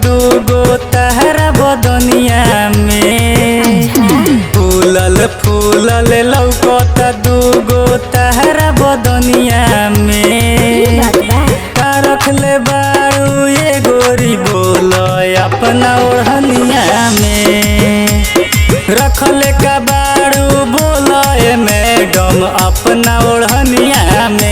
दूगो तहरा बदनिया में। फूलल फूलल लौकता दूगो तहरा बदनिया में। का रखले बारू ये गोरी बोल अपना ओढ़निया में। रखले का बारू बोल मैडम अपना ओढ़निया में।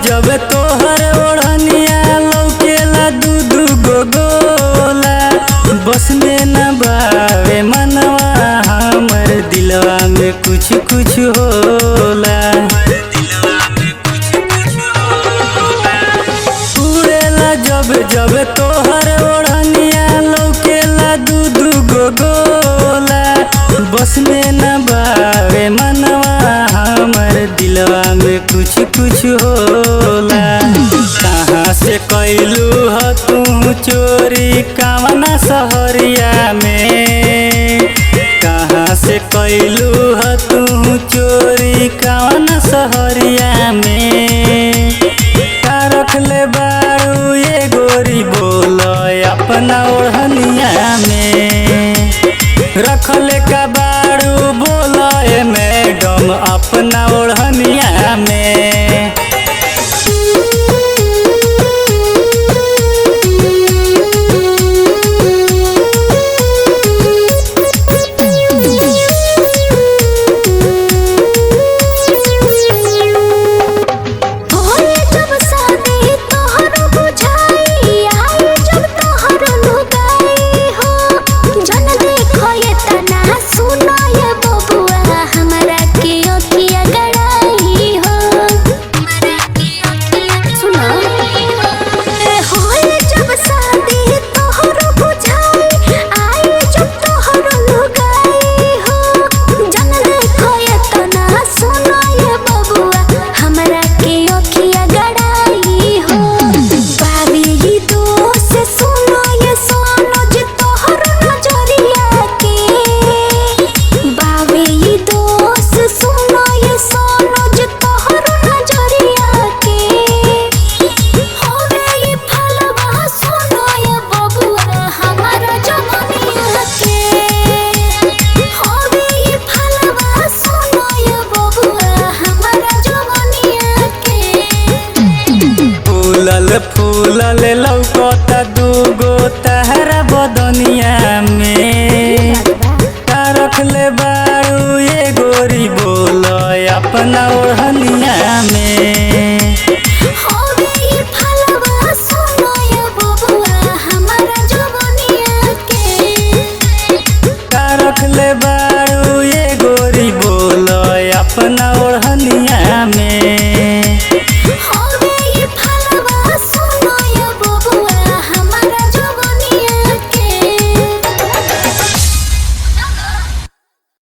जब तोहर ओढ़निया लौकेला दू गो गोला। बस में न बावे मनवा हमर दिलवा में कुछ कुछ होला। उड़ेला जब जब तोहर ओढ़निया लौकेला दू गो गोला। बस में न बावे मनवा हमर दिलवा में कुछ कुछ होला। कहाँ से कैलू ह तू चोरी कामना सहरिया में। कहाँ से कैलू ह तू चोरी कामना सहरिया में। का रखले बारू ये गोरी बोल अपना ओढ़निया में। रखले का बारू बोल मैडम अपना ओढ़निया में। फूलल लौकता दूगो तहरा बदनिया में। का रखले बारू ये गोरी बोल अपना ओढ़निया में।